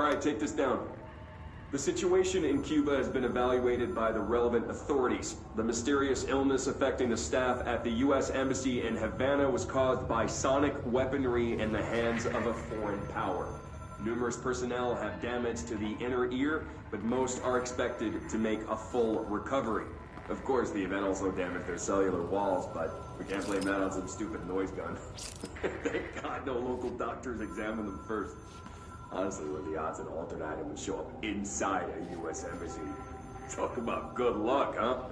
Alright, take this down. The situation in Cuba has been evaluated by the relevant authorities. The mysterious illness affecting the staff at the U.S. Embassy in Havana was caused by sonic weaponry in the hands of a foreign power. Numerous personnel have damage to the inner ear, but most are expected to make a full recovery. Of course, the event also damaged their cellular walls, but we can't blame that on some stupid noise gun. Thank God no local doctors examined them first. Honestly, what are the odds an alternate item would show up inside a U.S. embassy? Talk about good luck, huh?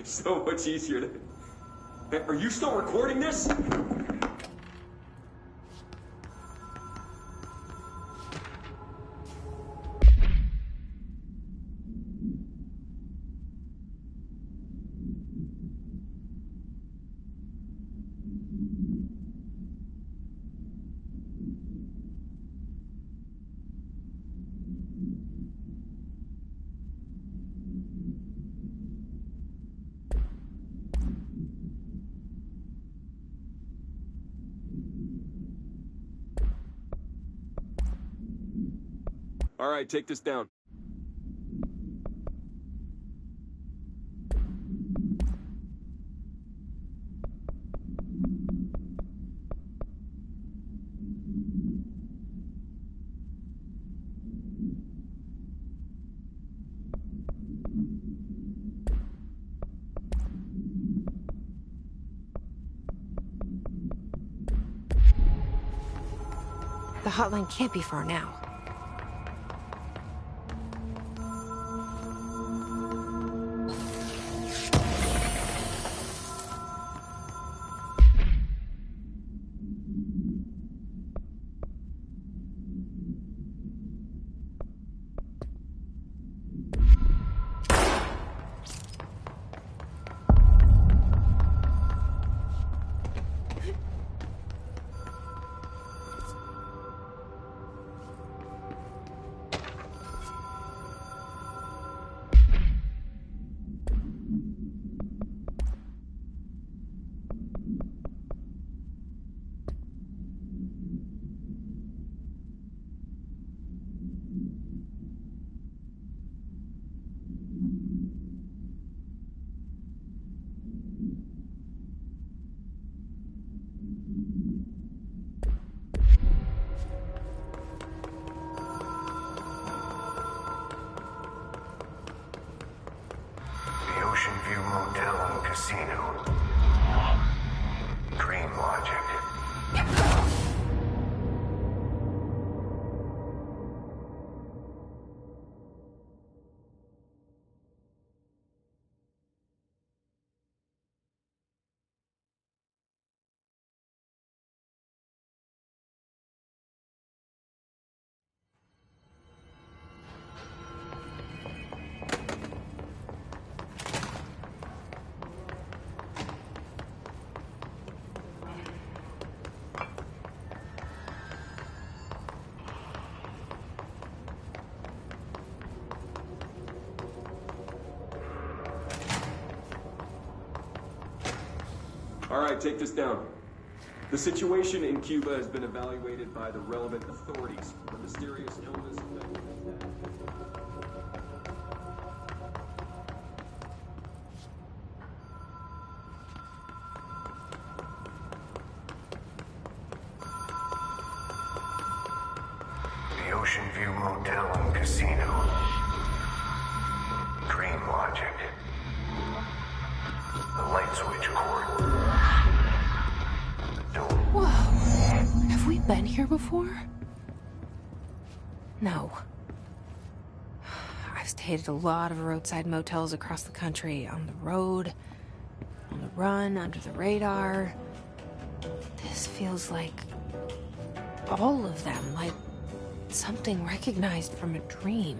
So much easier to... Hey, are you still recording this? All right, take this down. The hotline can't be far now. Ocean View Motel and Casino. Dream logic. All right, take this down. The situation in Cuba has been evaluated by the relevant authorities. The mysterious illness affecting the staff. The Ocean View Motel and Casino. Dream logic. The light switch cord. The door. Whoa. Have we been here before? No. I've stayed at a lot of roadside motels across the country, on the road, on the run, under the radar. This feels like all of them, like something recognized from a dream.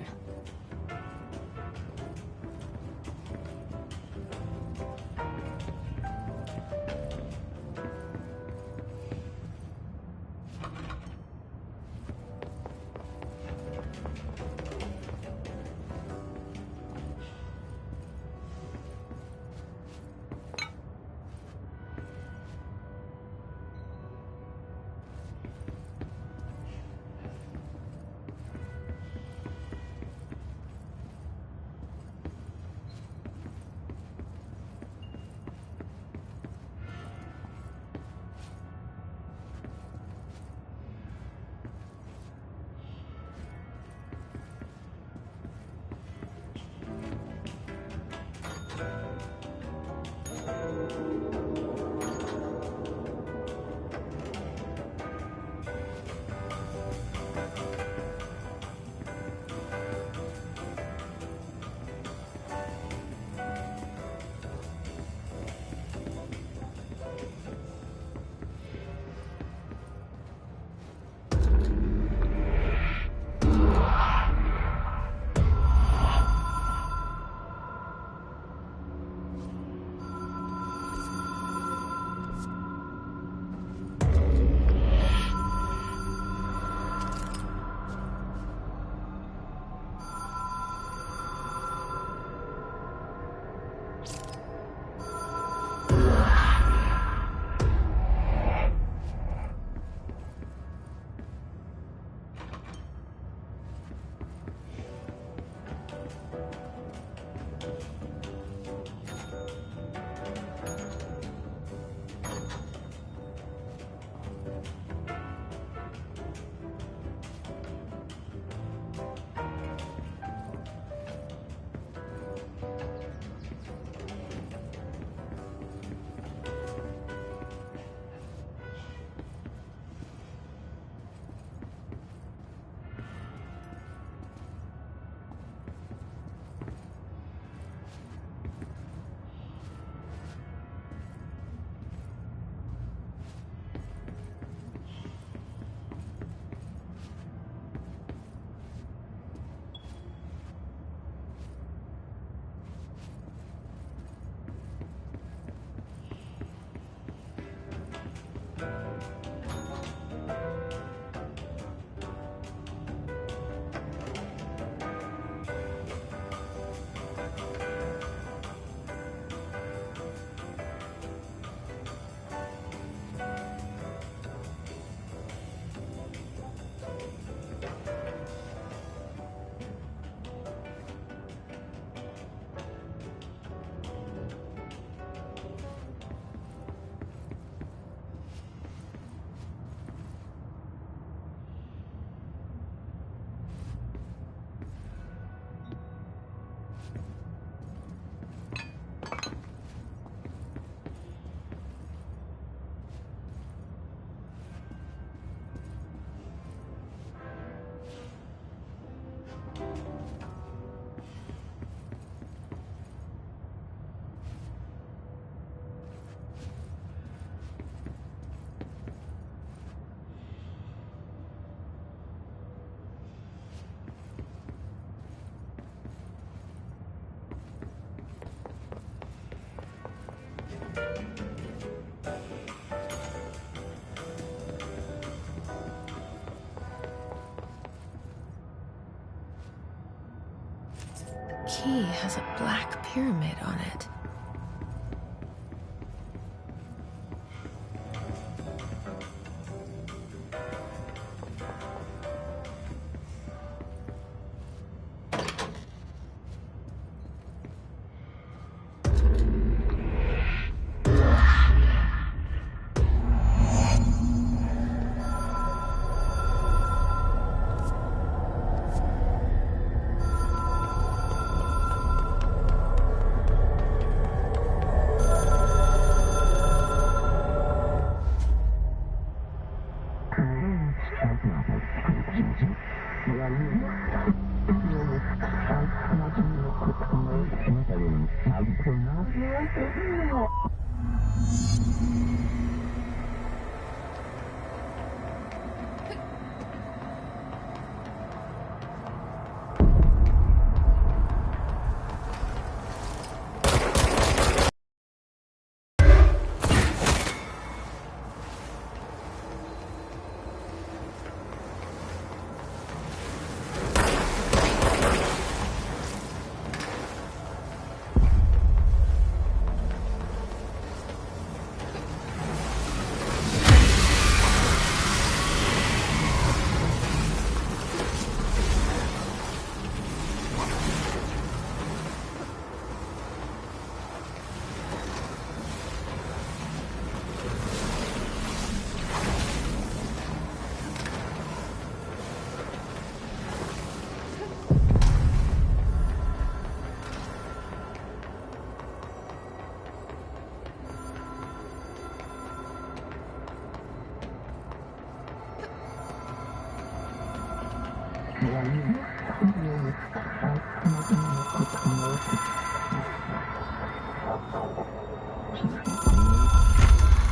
key has a black pyramid on it.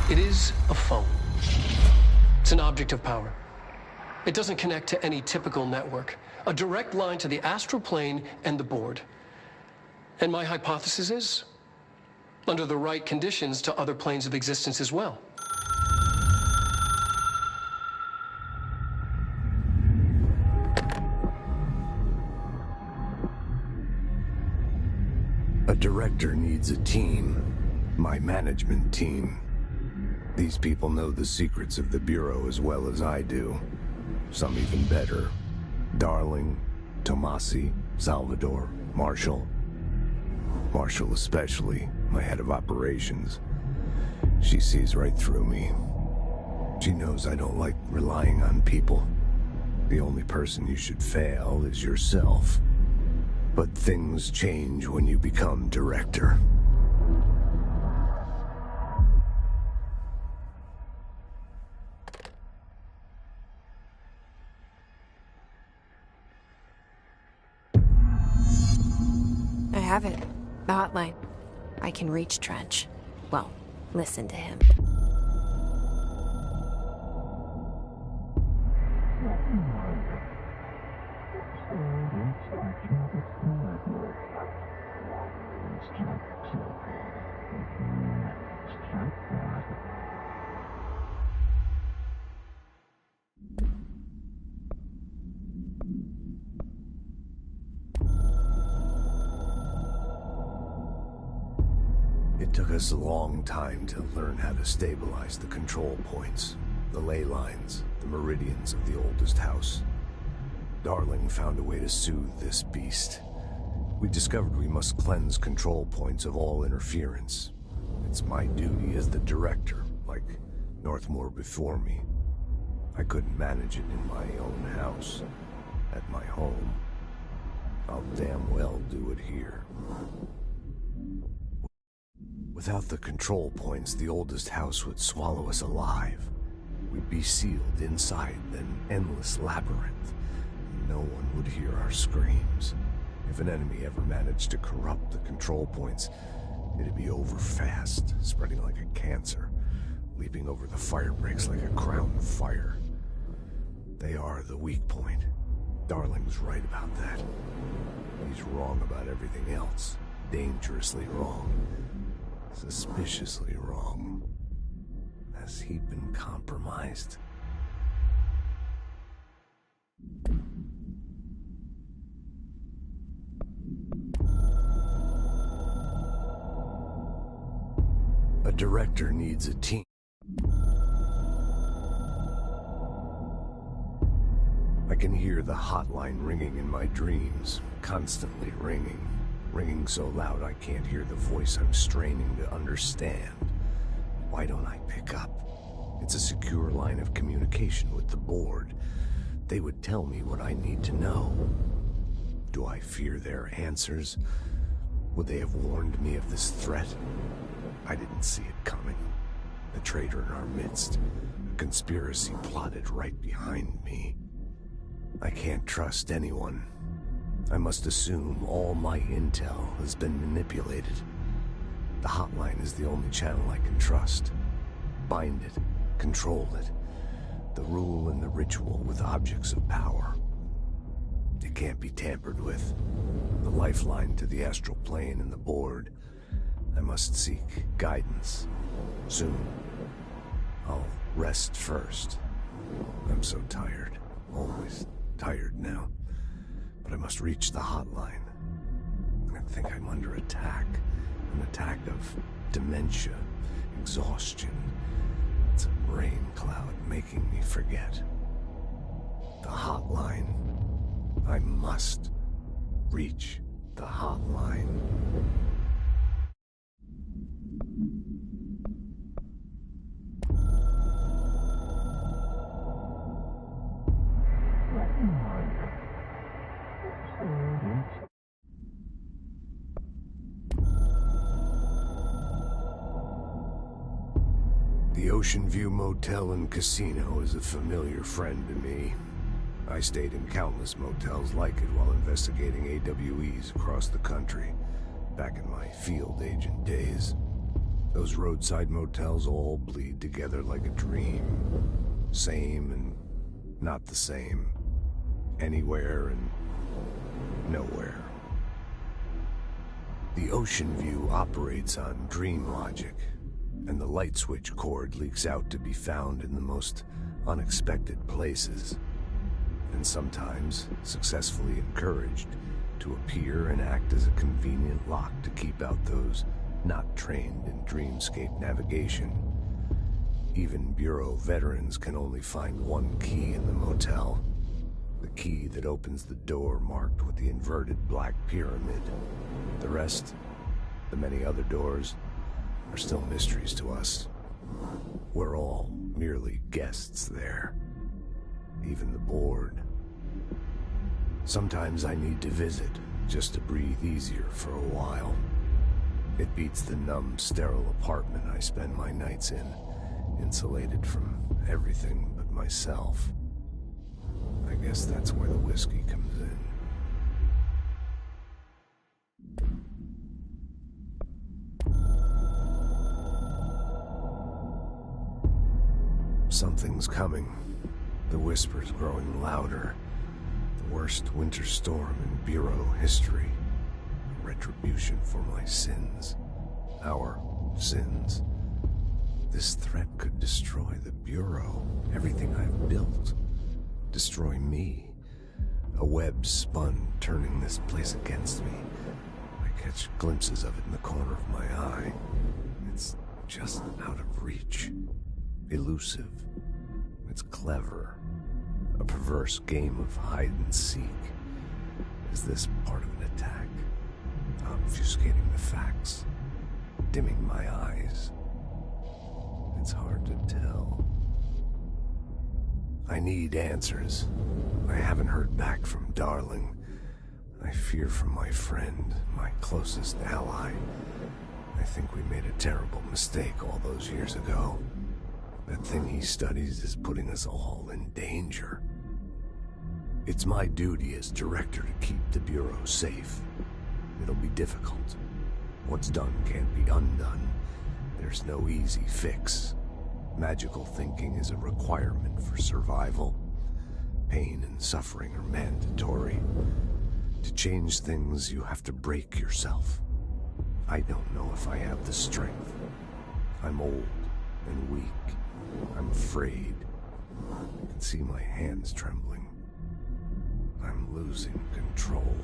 It is a phone. It's an object of power. It doesn't connect to any typical network. A direct line to the astral plane and the board. And my hypothesis is, under the right conditions, to other planes of existence as well. A director needs a team. My management team. These people know the secrets of the Bureau as well as I do. Some even better. Darling, Tomasi, Salvador, Marshall. Marshall especially, my head of operations. She sees right through me. She knows I don't like relying on people. The only person you should fail is yourself. But things change when you become director. I have it. The hotline. I can reach Trench. Well, listen to him. It took us a long time to learn how to stabilize the control points, the ley lines, the meridians of the oldest house. Darling found a way to soothe this beast. We discovered we must cleanse control points of all interference. It's my duty as the director, like Northmore before me. I couldn't manage it in my own house, at my home. I'll damn well do it here. Without the control points, the oldest house would swallow us alive. We'd be sealed inside an endless labyrinth. No one would hear our screams. If an enemy ever managed to corrupt the control points, it'd be over fast, spreading like a cancer, leaping over the fire breaks like a crown of fire. They are the weak point. Darling's right about that. He's wrong about everything else. Dangerously wrong. Suspiciously wrong. Has he been compromised? A director needs a team. I can hear the hotline ringing in my dreams, constantly ringing. Ringing so loud I can't hear the voice I'm straining to understand. Why don't I pick up? It's a secure line of communication with the board. They would tell me what I need to know. Do I fear their answers? Would they have warned me of this threat? I didn't see it coming. A traitor in our midst. A conspiracy plotted right behind me. I can't trust anyone. I must assume all my intel has been manipulated. The hotline is the only channel I can trust. Bind it, control it. The rule and the ritual with objects of power. It can't be tampered with. The lifeline to the astral plane and the board. I must seek guidance. Soon. I'll rest first. I'm so tired. Always tired now. But I must reach the hotline. I think I'm under attack. An attack of dementia, exhaustion. It's a rain cloud making me forget. The hotline. I must reach the hotline. The Ocean View Motel and Casino is a familiar friend to me. I stayed in countless motels like it while investigating AWEs across the country, back in my field agent days. Those roadside motels all bleed together like a dream. Same and not the same. Anywhere and nowhere. The Ocean View operates on dream logic, and the light switch cord leaks out to be found in the most unexpected places, and sometimes successfully encouraged to appear and act as a convenient lock to keep out those not trained in dreamscape navigation. Even Bureau veterans can only find one key in the motel. The key that opens the door marked with the inverted black pyramid. The rest, the many other doors, are still mysteries to us. We're all merely guests there. Even the board. Sometimes I need to visit, just to breathe easier for a while. It beats the numb, sterile apartment I spend my nights in, insulated from everything but myself. I guess that's where the whiskey comes in. Something's coming. The whispers growing louder. The worst winter storm in Bureau history. Retribution for my sins. Our sins. This threat could destroy the Bureau. Everything I've built. Destroy me. A web spun, turning this place against me. I catch glimpses of it in the corner of my eye. It's just out of reach. Elusive. It's clever. A perverse game of hide and seek. Is this part of an attack? Obfuscating the facts. Dimming my eyes. It's hard to tell. I need answers. I haven't heard back from Darling. I fear for my friend, my closest ally. I think we made a terrible mistake all those years ago. That thing he studies is putting us all in danger. It's my duty as director to keep the Bureau safe. It'll be difficult. What's done can't be undone. There's no easy fix. Magical thinking is a requirement for survival. Pain and suffering are mandatory. To change things, you have to break yourself. I don't know if I have the strength. I'm old and weak. I'm afraid. I can see my hands trembling. I'm losing control.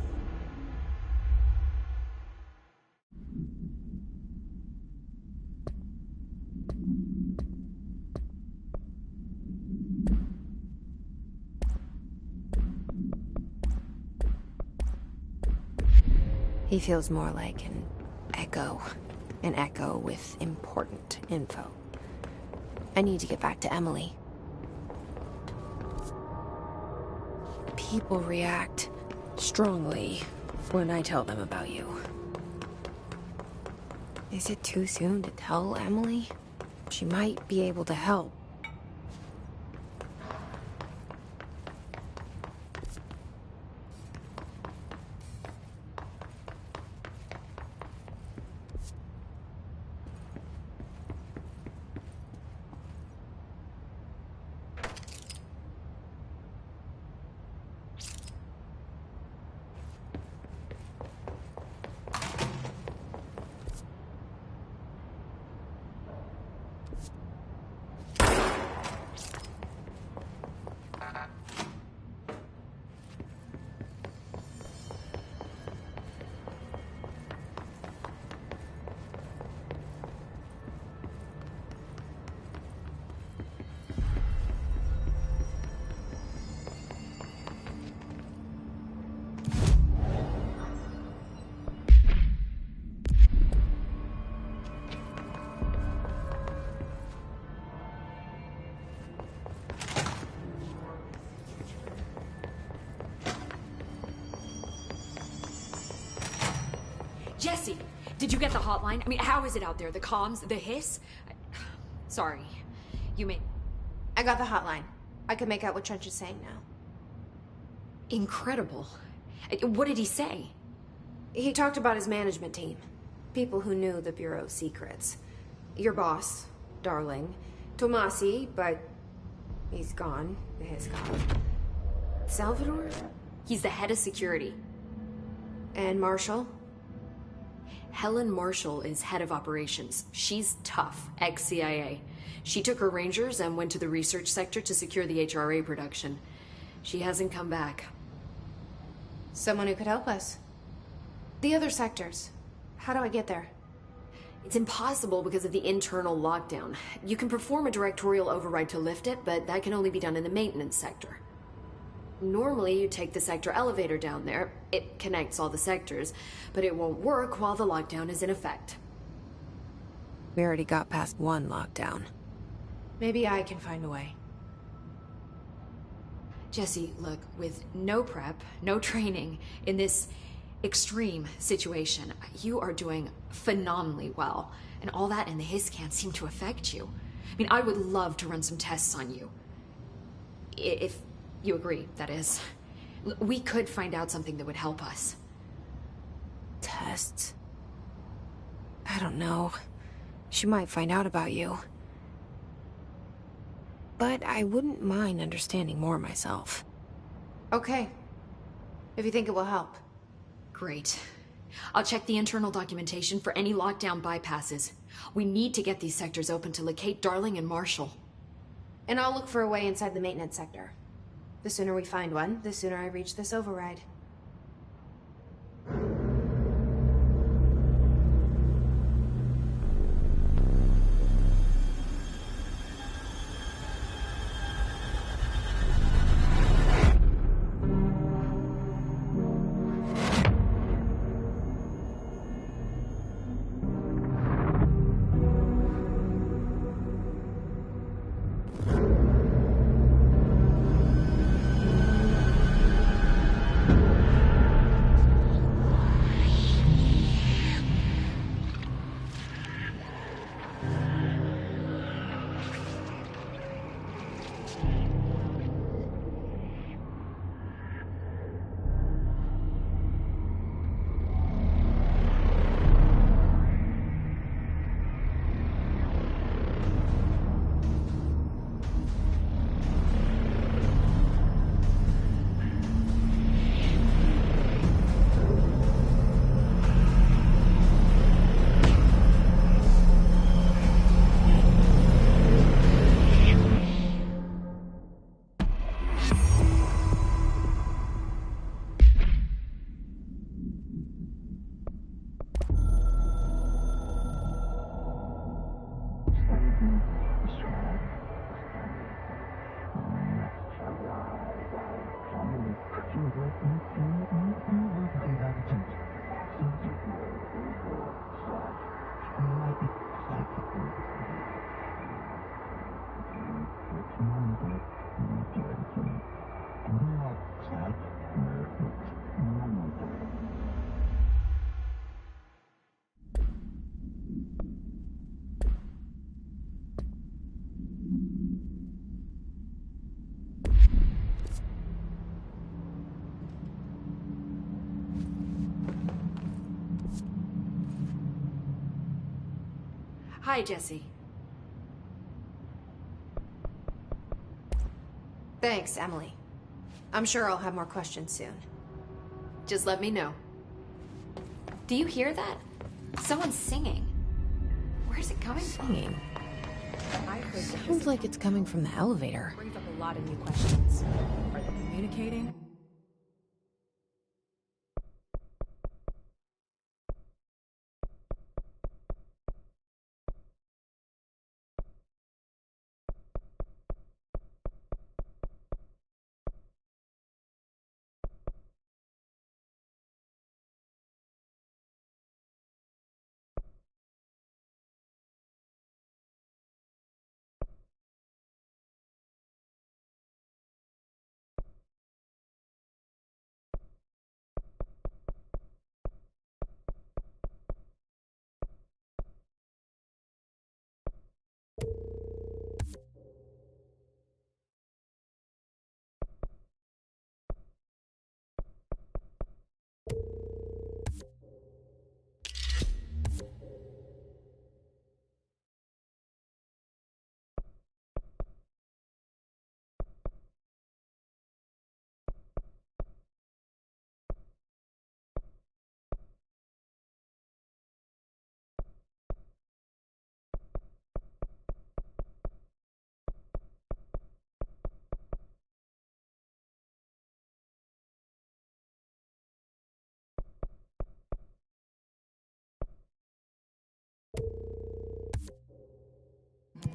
He feels more like an echo with important info. I need to get back to Emily. People react strongly when I tell them about you. Is it too soon to tell Emily? She might be able to help. Jesse, did you get the hotline? I mean, how is it out there? The comms, the hiss? Sorry. I got the hotline. I can make out what Trench is saying now. Incredible. What did he say? He talked about his management team. People who knew the Bureau's secrets. Your boss, Darling. Tomasi, but he's gone. The hiss gone. Salvador? He's the head of security. And Marshall? Helen Marshall is head of operations. She's tough, ex-CIA. She took her Rangers and went to the research sector to secure the HRA production. She hasn't come back. Someone who could help us. The other sectors. How do I get there? It's impossible because of the internal lockdown. You can perform a directorial override to lift it, but that can only be done in the maintenance sector. Normally, you take the sector elevator down there. It connects all the sectors, but it won't work while the lockdown is in effect. We already got past one lockdown. Maybe I can find a way. Jesse, look, with no prep, no training, in this extreme situation, you are doing phenomenally well. And all that and the hiss can't seem to affect you. I mean, I would love to run some tests on you. If you agree, that is. We could find out something that would help us. Tests? I don't know. She might find out about you. But I wouldn't mind understanding more myself. Okay. If you think it will help. Great. I'll check the internal documentation for any lockdown bypasses. We need to get these sectors open to locate Darling and Marshall. And I'll look for a way inside the maintenance sector. The sooner we find one, the sooner I reach this override. Hi, Jesse. Thanks, Emily. I'm sure I'll have more questions soon. Just let me know. Do you hear that? Someone's singing. Where's it coming from? Singing. I heard that Sounds like it's coming from the elevator. brings up a lot of new questions. Are they communicating?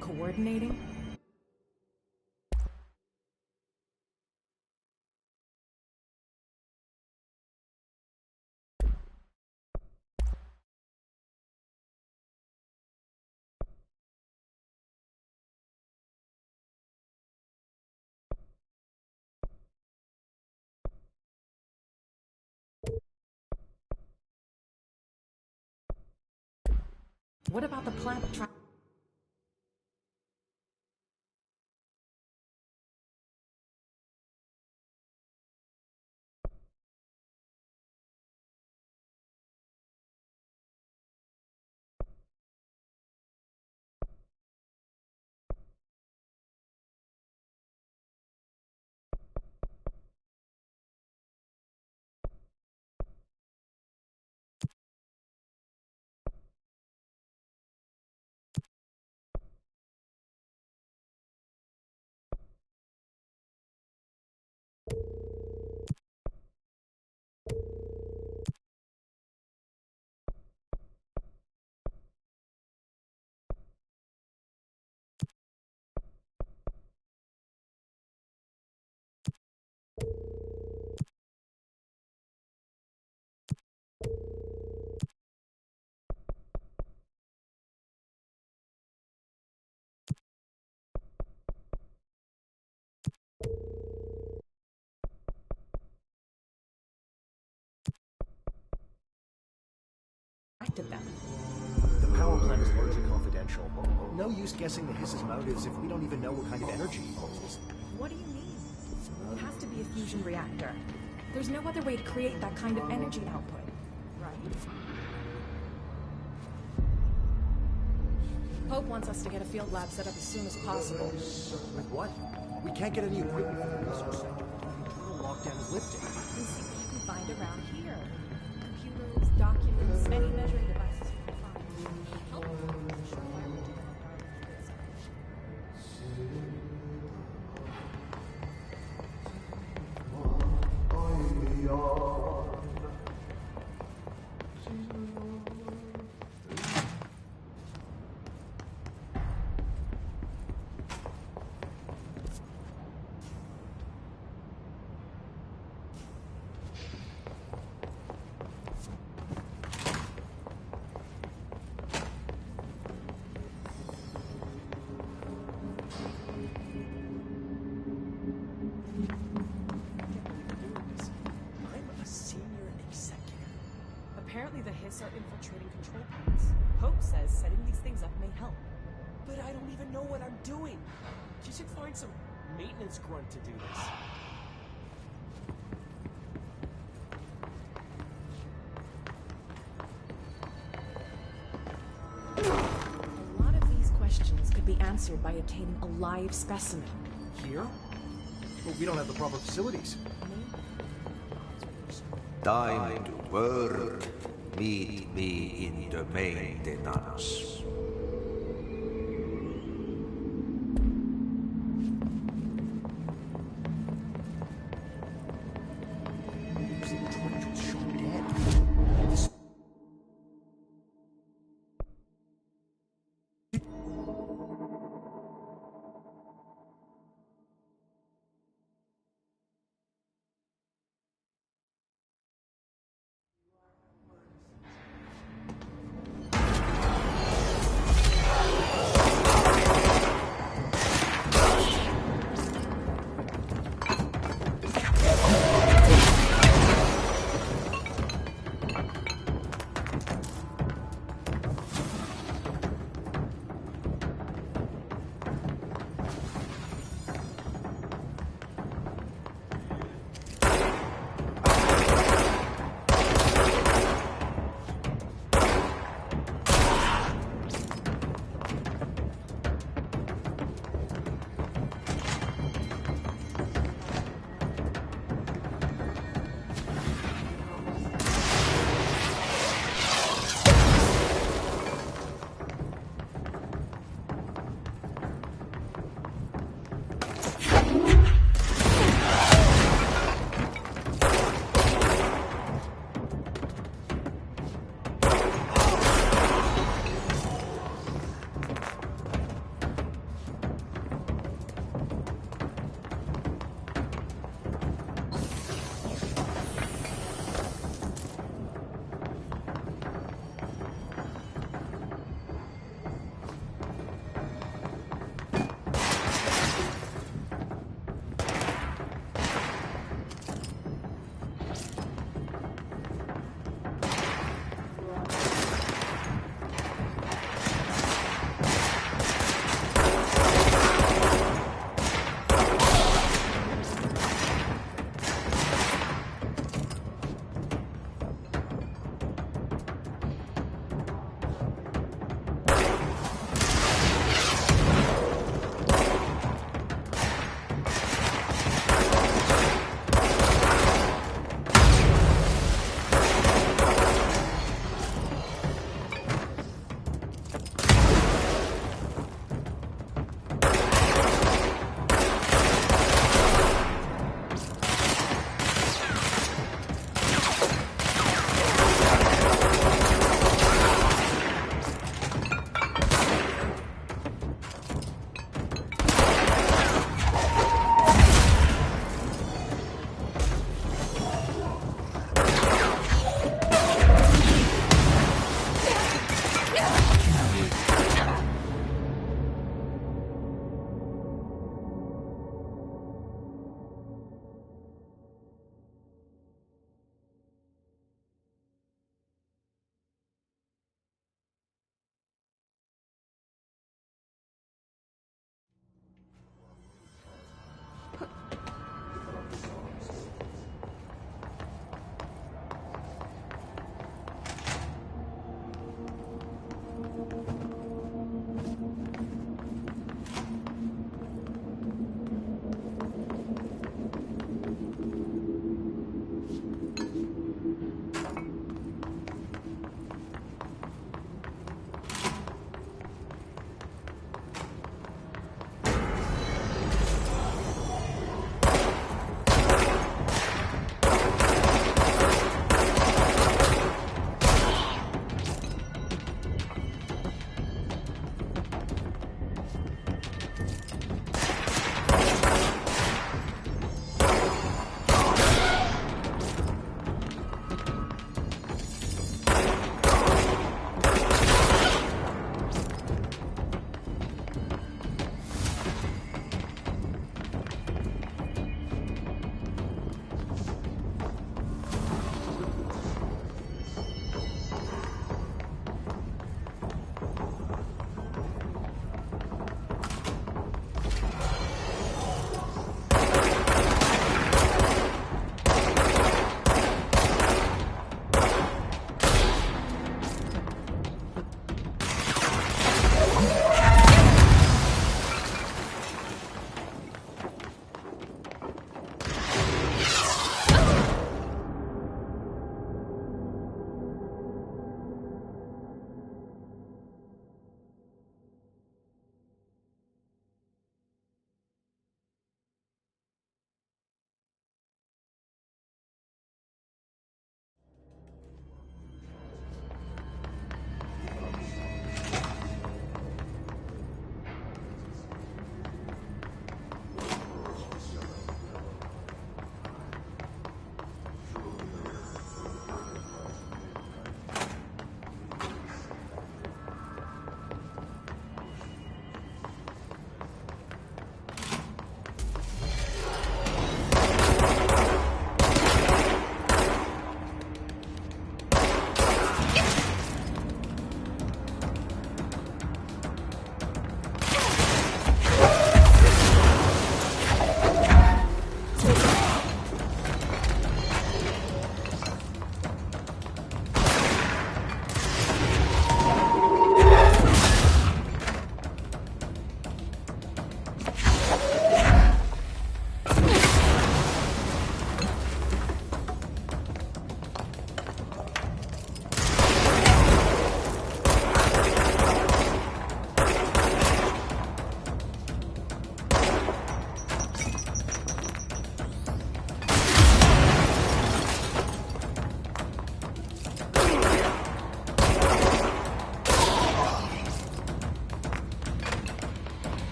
Coordinating? What about the planet attracted them? The power plant is largely confidential. No use guessing the hiss's motives if we don't even know what kind of energy he poses. What do you mean? It has to be a fusion reactor. There's no other way to create that kind of energy output, right? Pope wants us to get a field lab set up as soon as possible. With what? We can't get any equipment from the research center. The internal lockdown is lifting. And see what you can find around here. Computers, documents, any measuring devices you can find. Help. Sure, why would you want to I'm a senior executive. Apparently the Hiss are infiltrating control points. Pope says setting these things up may help. But I don't even know what I'm doing. You should find some maintenance grunt to do this. A answered by obtaining a live specimen. Here? But we don't have the proper facilities. Time to work. Meet me in the maintenance. Trench was shot dead.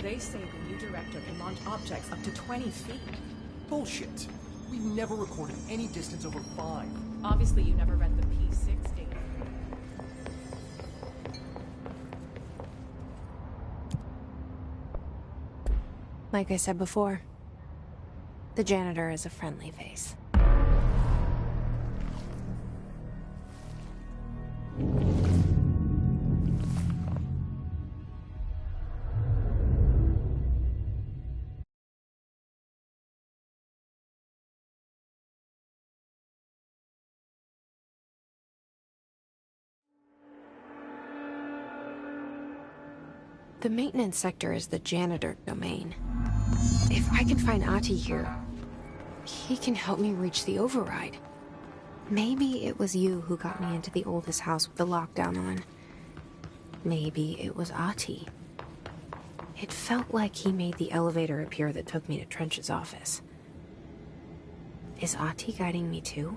They say the new director can launch objects up to 20 feet. Bullshit. We've never recorded any distance over 5. Obviously, you never read the P6 data. Like I said before, the janitor is a friendly face. The maintenance sector is the janitor domain. If I can find Ahti here, he can help me reach the override. Maybe it was you who got me into the oldest house with the lockdown on. Maybe it was Ahti. It felt like he made the elevator appear that took me to Trench's office. Is Ahti guiding me too?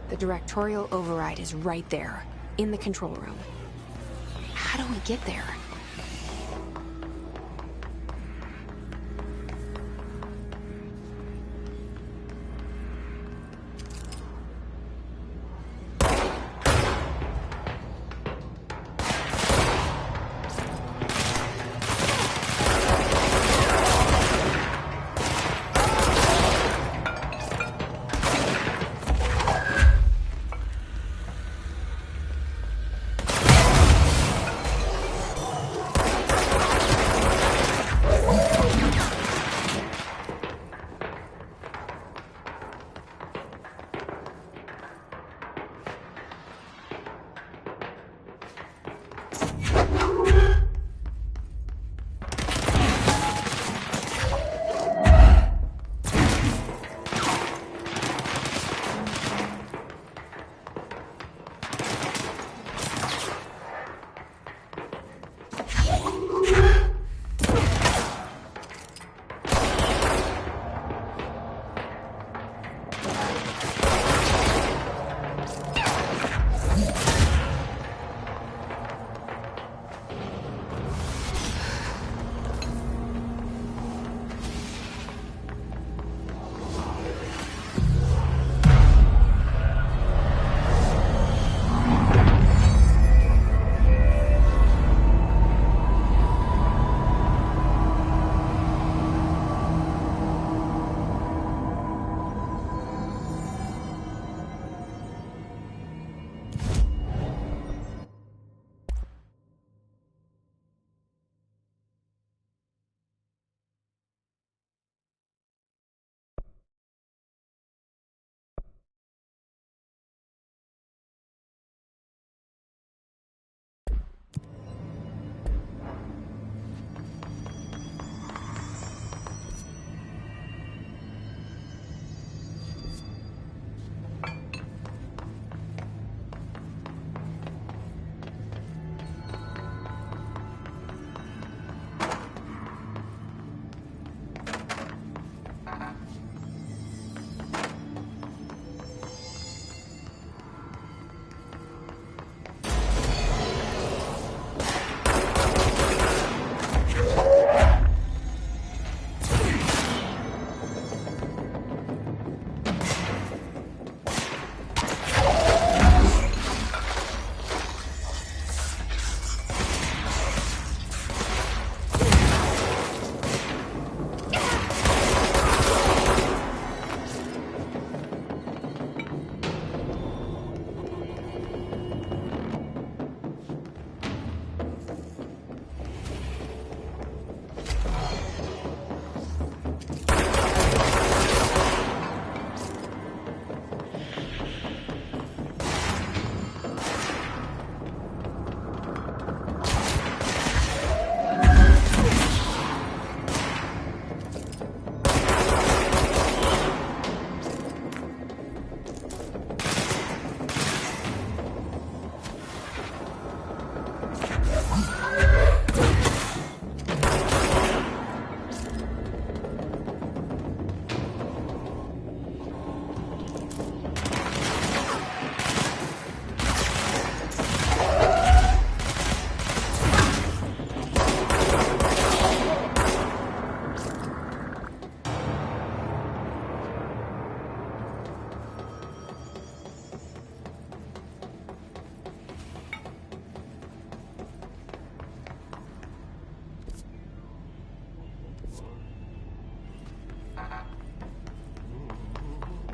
The directorial override is right there, in the control room. How do we get there?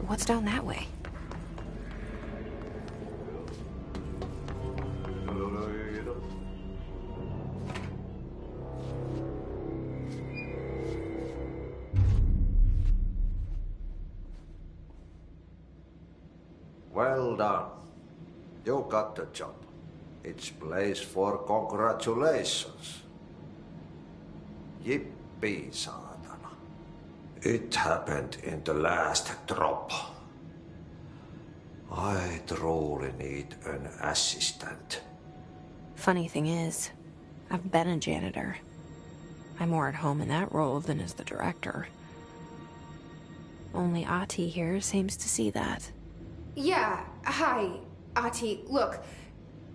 What's down that way? Well done. You got the job. It's place for congratulations. Yippee, saatana. It happened in the last drop. I truly need an assistant. Funny thing is, I've been a janitor. I'm more at home in that role than as the director. Only Ahti here seems to see that. Yeah, hi, Ahti. Look,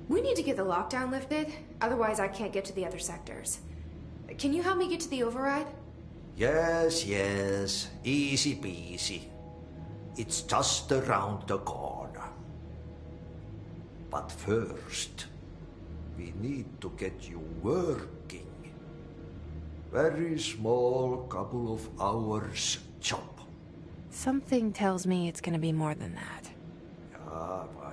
we need to get the lockdown lifted, otherwise I can't get to the other sectors. Can you help me get to the override? Yes, yes. Easy peasy. It's just around the corner. But first, we need to get you working. Very small, couple of hours job. Something tells me it's gonna be more than that.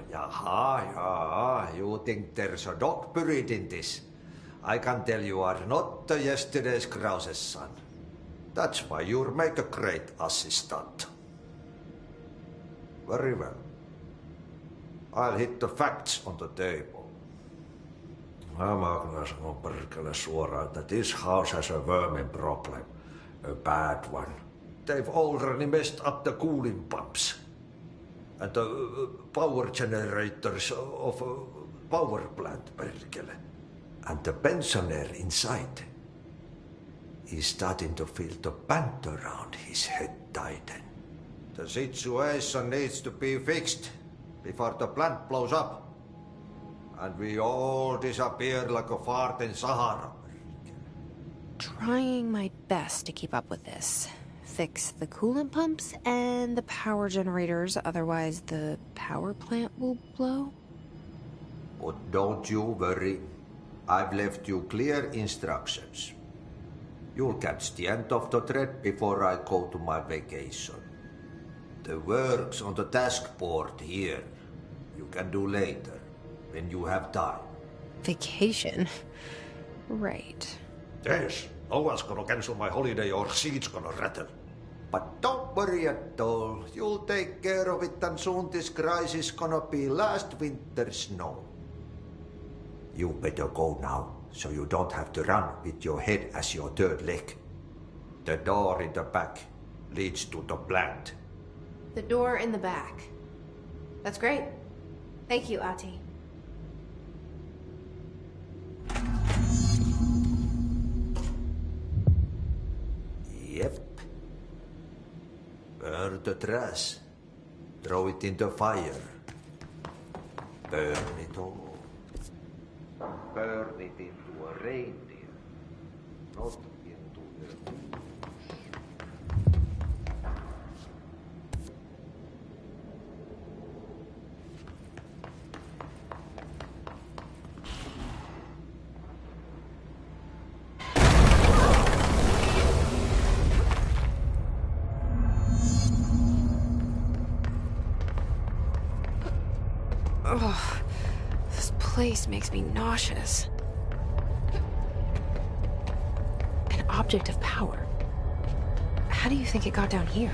Yeah. You think there's a dog buried in this? I can tell you are not the yesterday's Krause's son. That's why you'll make a great assistant. Very well. I'll hit the facts on the table. Mä kyllä sanon perkele suoraan, that this house has a vermin problem. A bad one. They've already messed up the cooling pumps. And the power generators of a power plant, perkele. And the pensioner inside is starting to feel the band around his head tighten. The situation needs to be fixed before the plant blows up. And we all disappear like a fart in Sahara. Trying my best to keep up with this. Fix the coolant pumps and the power generators, otherwise the power plant will blow. But don't you worry. I've left you clear instructions. You'll catch the end of the thread before I go to my vacation. The work's on the task board here. You can do later, when you have time. Vacation? Right. Yes, no one's gonna cancel my holiday or seats gonna rattle. But don't worry at all. You'll take care of it and soon this crisis gonna be last winter's snow. You better go now, so you don't have to run with your head as your third leg. The door in the back leads to the plant. The door in the back. That's great. Thank you, Ahti. Yep. Burn the trash. Throw it in the fire. Burn it all. Burn it into a reindeer, not into a moose. Ugh, this place makes me nauseous. An object of power. How do you think it got down here?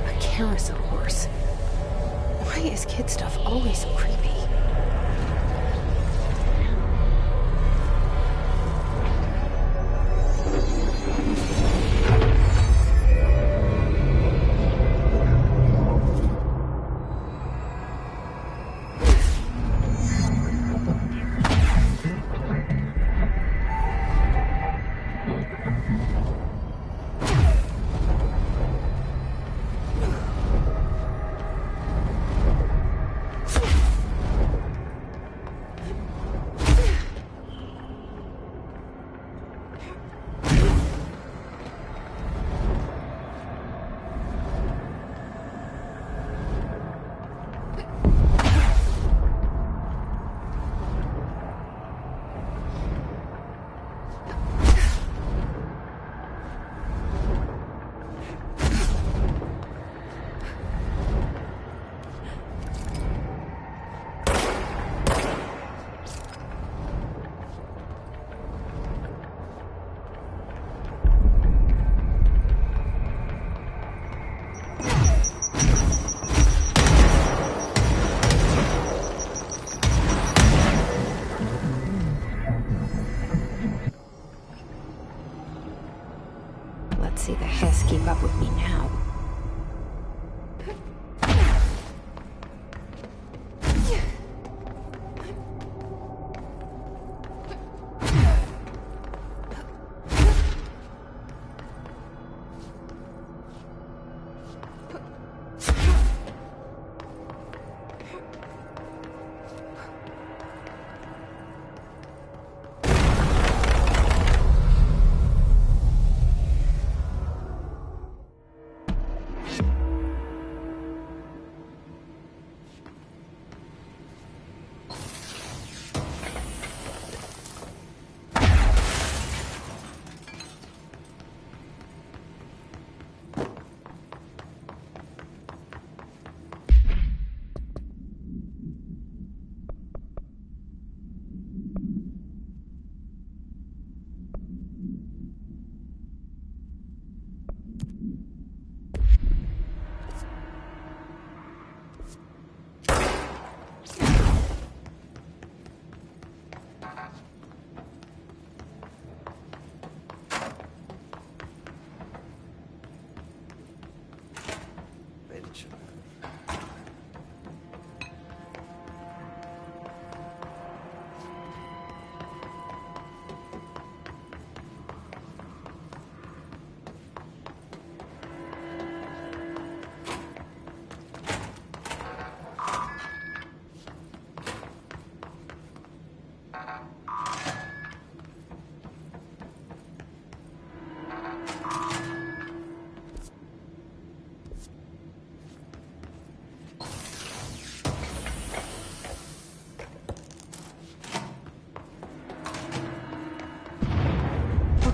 A carousel horse. Why is kid stuff always so creepy?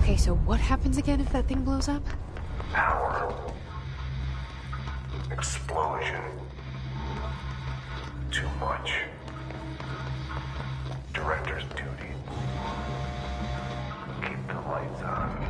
Okay, so what happens again if that thing blows up? Power. Explosion. Too much. Director's duty. Keep the lights on.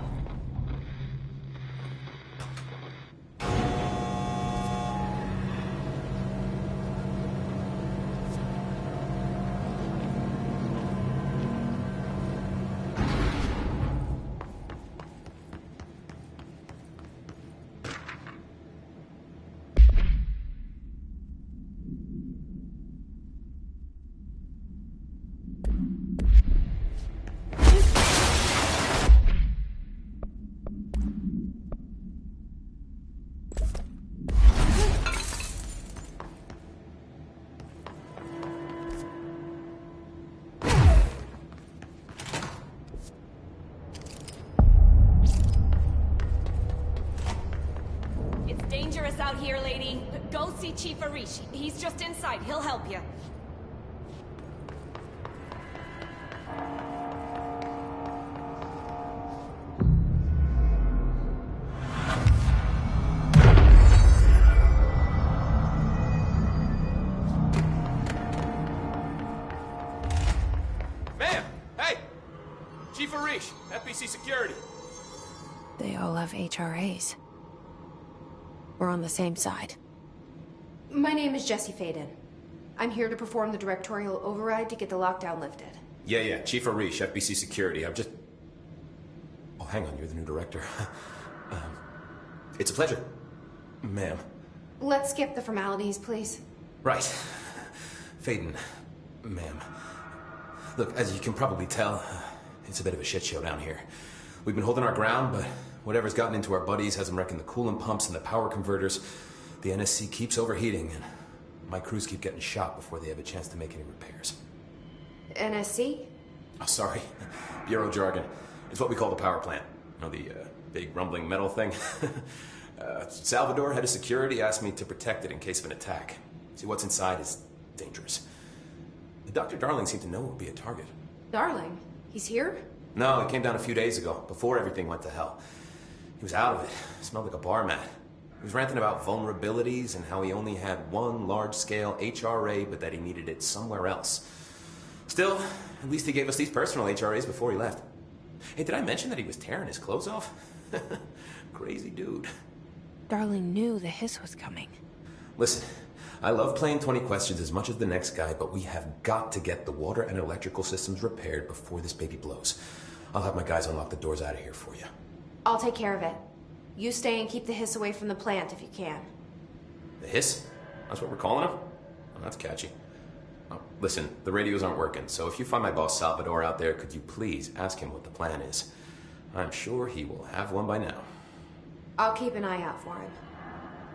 Dangerous out here, lady. Go see Chief Arish. He's just inside. He'll help you. Ma'am! Hey! Chief Arish, FBC Security. They all have HRAs. We're on the same side. My name is Jesse Faden. I'm here to perform the directorial override to get the lockdown lifted. Yeah, Chief Arish, FBC Security. I'm just... Oh, hang on, you're the new director. It's a pleasure, ma'am. Let's skip the formalities, please. Right. Faden, ma'am. Look, as you can probably tell, it's a bit of a shit show down here. We've been holding our ground, but whatever's gotten into our buddies has them wrecking the coolant pumps and the power converters. The NSC keeps overheating, and my crews keep getting shot before they have a chance to make any repairs. NSC? Oh, sorry. Bureau jargon. It's what we call the power plant. You know, the big rumbling metal thing? Salvador, head of security, asked me to protect it in case of an attack. See, what's inside is dangerous. Dr. Darling seemed to know it would be a target. Darling? He's here? No, he came down a few days ago, before everything went to hell. He was out of it. Smelled like a bar mat. He was ranting about vulnerabilities and how he only had one large-scale HRA, but that he needed it somewhere else. Still, at least he gave us these personal HRAs before he left. Hey, did I mention that he was tearing his clothes off? Crazy dude. Darling knew the hiss was coming. Listen, I love playing 20 questions as much as the next guy, but we have got to get the water and electrical systems repaired before this baby blows. I'll have my guys unlock the doors out of here for you. I'll take care of it. You stay and keep the hiss away from the plant if you can. The hiss? That's what we're calling him? Oh, that's catchy. Oh, listen, the radios aren't working, so if you find my boss Salvador out there, could you please ask him what the plan is? I'm sure he will have one by now. I'll keep an eye out for him.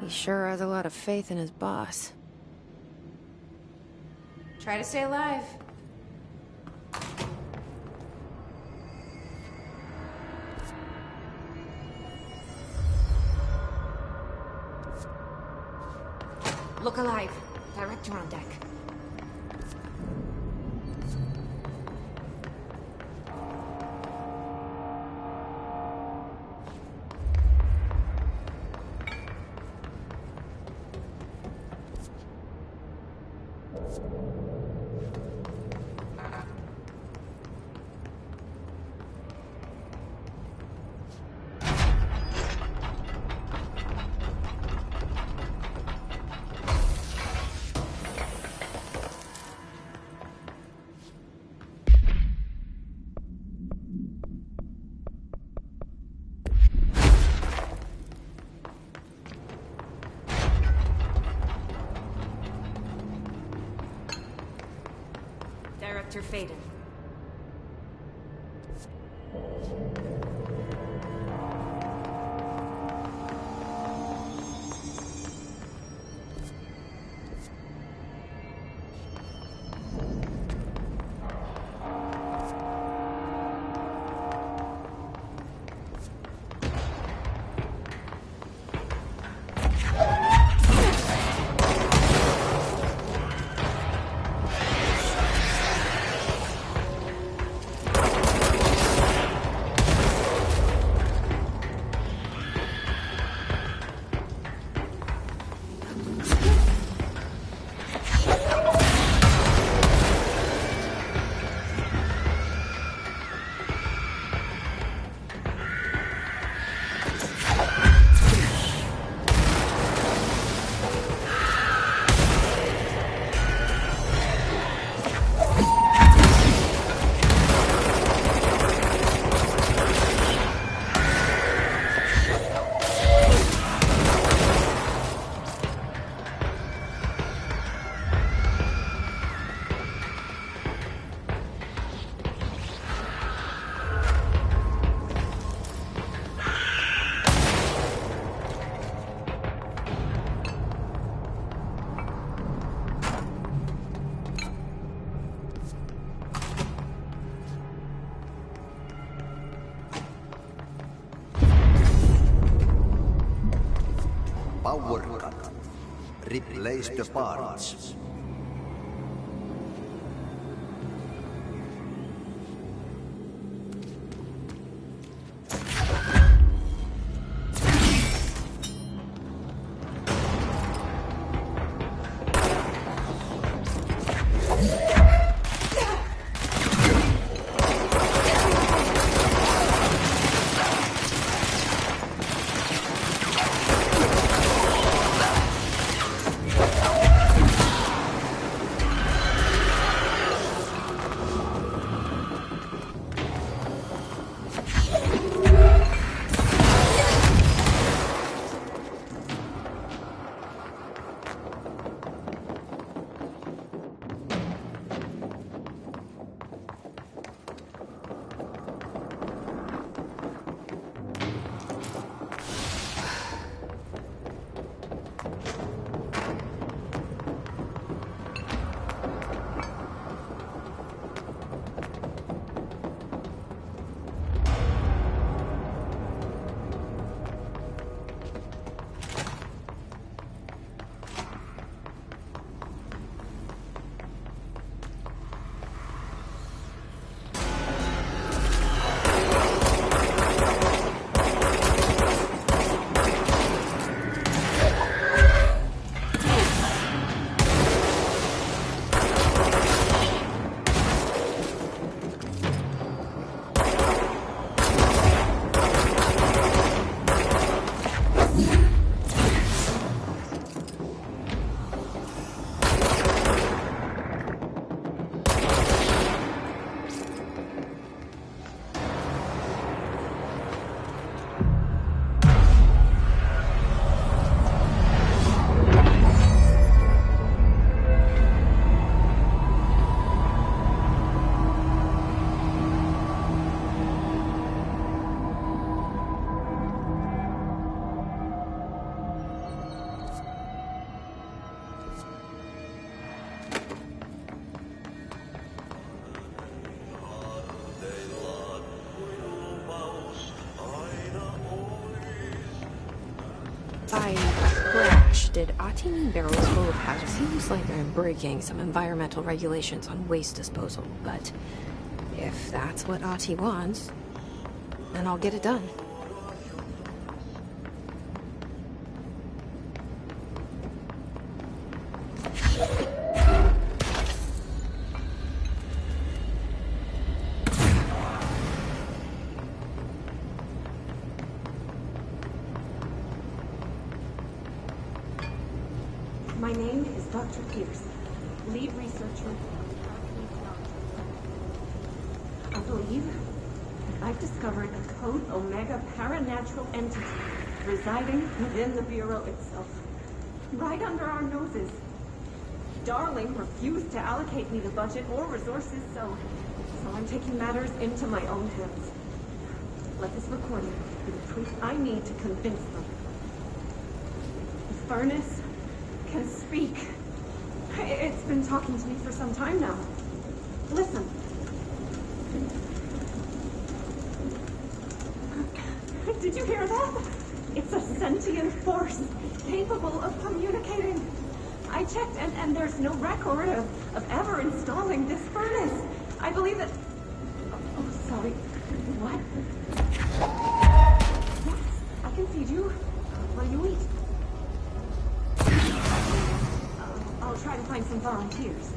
He sure has a lot of faith in his boss. Try to stay alive. Look alive. Director on deck. Director Faden. Power cut. Replace the parts. By trash, did Ahti mean barrels full of hazard? Seems like I'm breaking some environmental regulations on waste disposal, but if that's what Ahti wants, then I'll get it done. My name is Dr. Pierce, lead researcher. I believe that I've discovered a Code Omega paranatural entity residing within the Bureau itself, right under our noses. Darling refused to allocate me the budget or resources, so I'm taking matters into my own hands. Let this recording be the proof I need to convince them. The furnace can speak. It's been talking to me for some time now. Listen. Did you hear that? It's a sentient force capable of communicating. I checked and there's no record of ever installing this furnace. I believe that... Oh, sorry. What? Yes, I can feed you while you eat. I'll try to find some volunteers.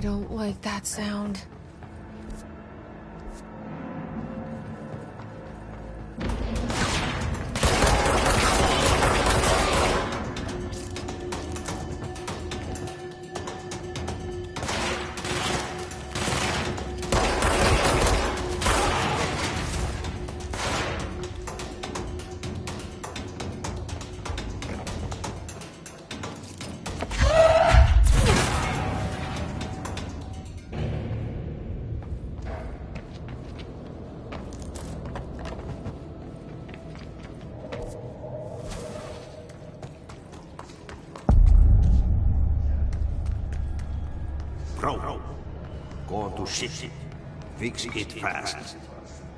I don't like that sound. Bro, go to ship. Fix it fast.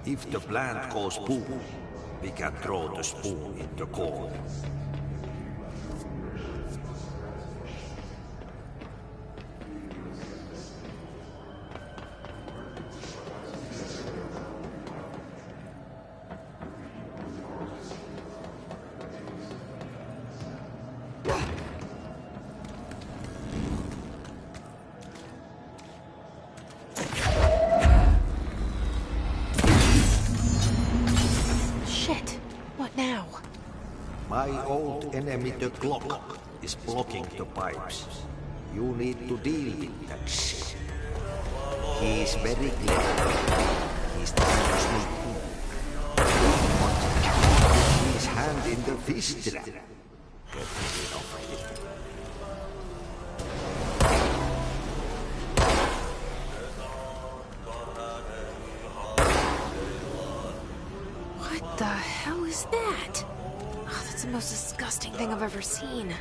If the plant goes boom, we can throw the spoon in the corner. My old enemy, the clock, is blocking the pipes. You need to deal with that shit. He's very clever. He's trying to sneak in. But his hand in the fist trap. Get rid of him. What the hell is that? Oh, that's the most disgusting thing I've ever seen.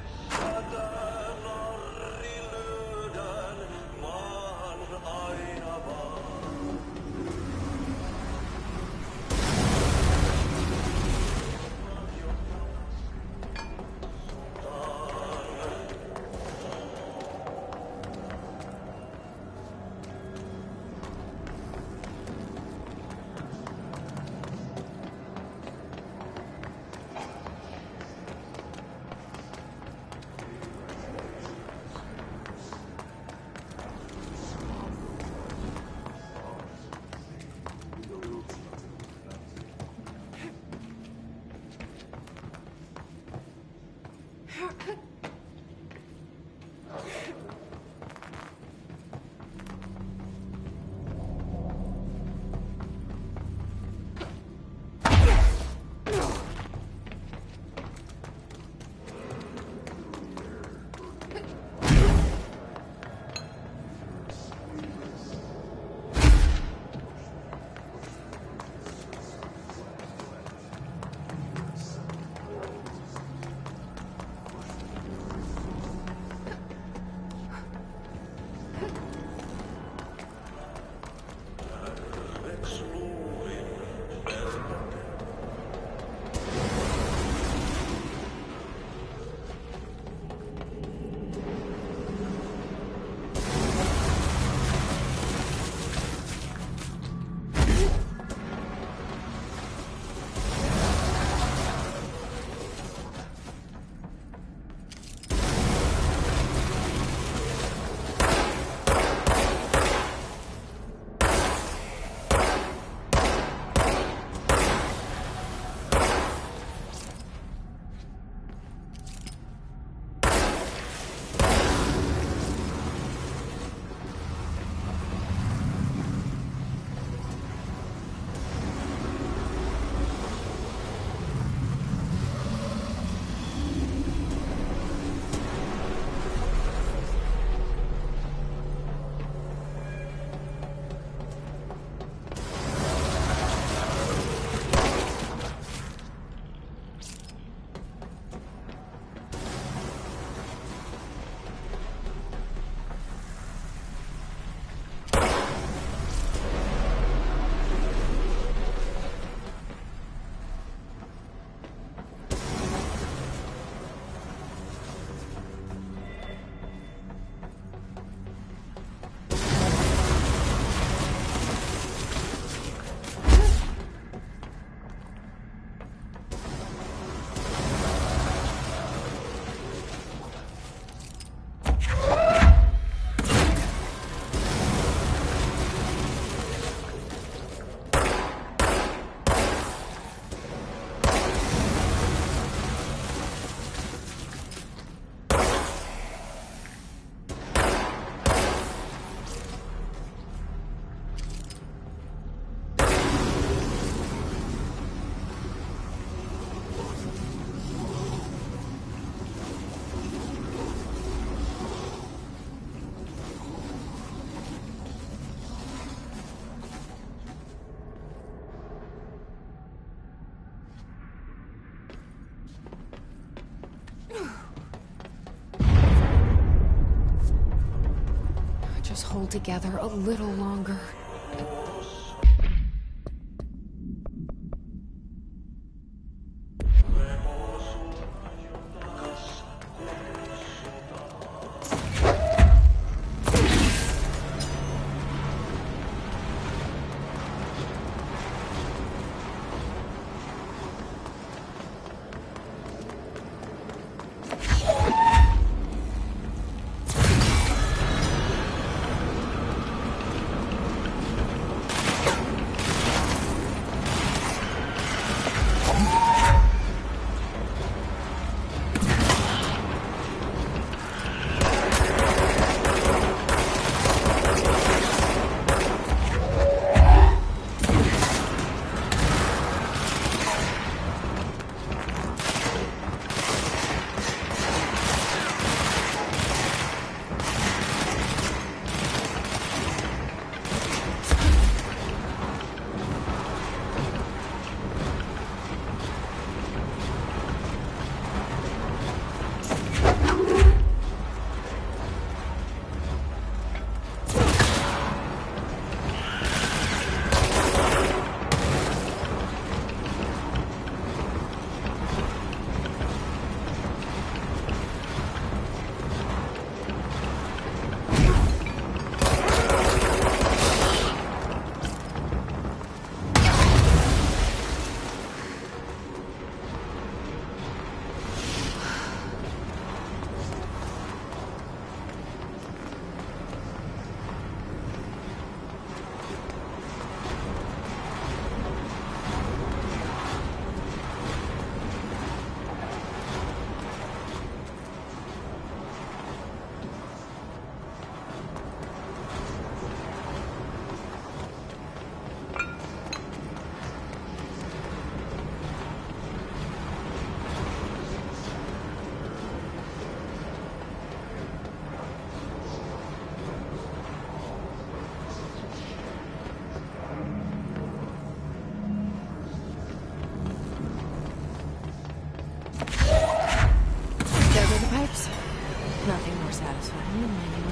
hold together a little longer. Nothing more satisfying than manual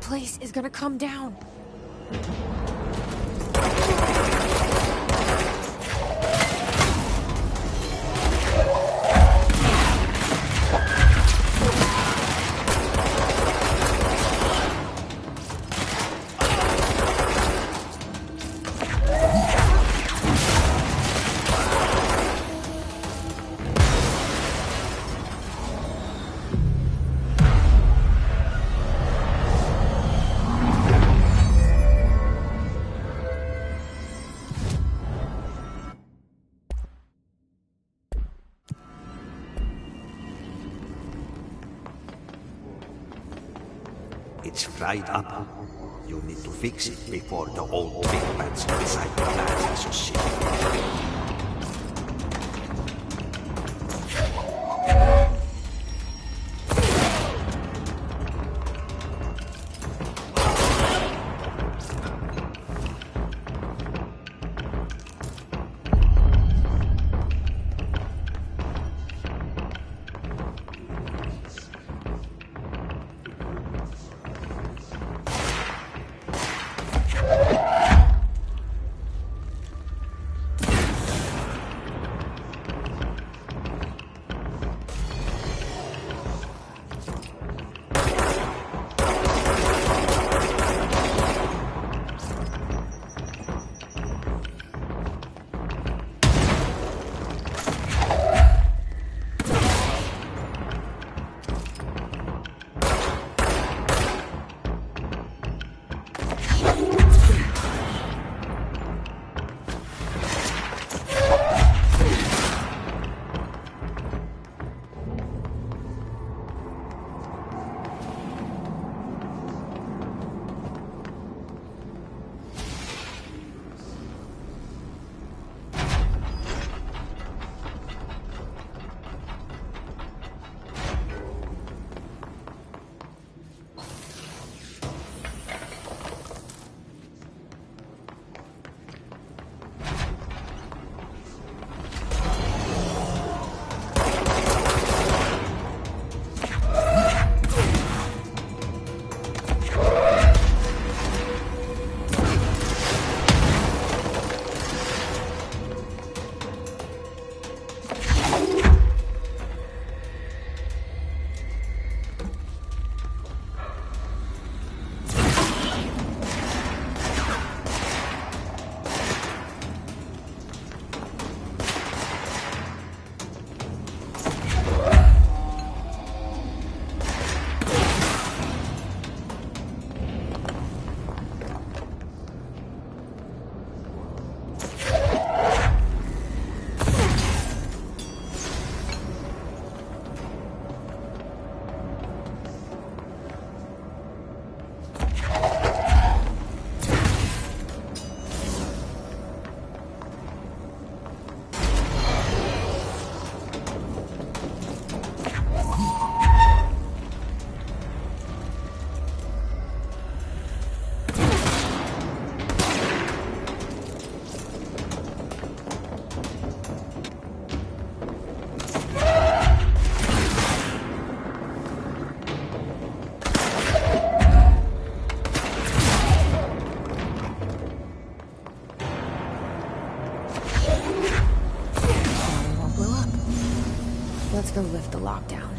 place is gonna come down. It's fried up. You need to fix it before the old twin bats inside the plant has a shit. Let's go lift the lockdown.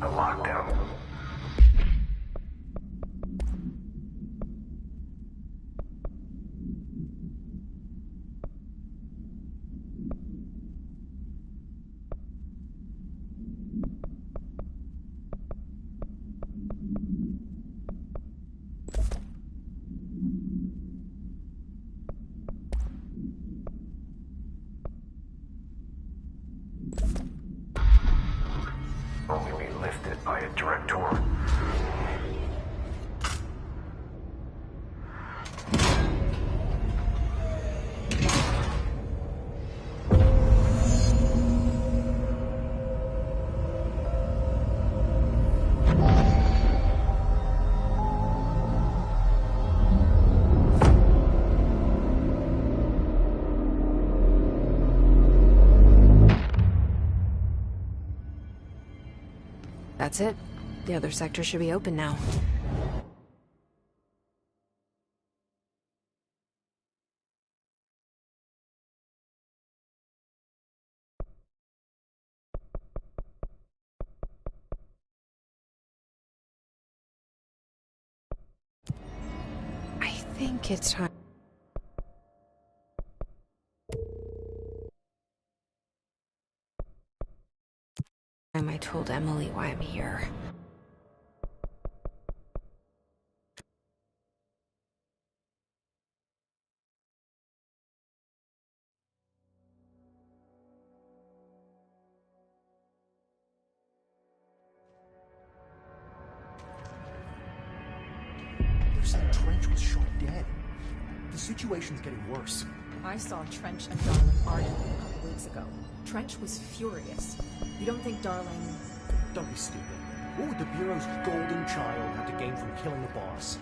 A lockdown. Only be lifted by a director. That's it. The other sector should be open now. I think it's time. I told Emily why I'm here. They said Trench was shot dead. The situation's getting worse. I saw Trench and Darling arguing a couple weeks ago. Trench was furious. You don't think Darling... Don't be stupid. What would the Bureau's golden child have to gain from killing the boss?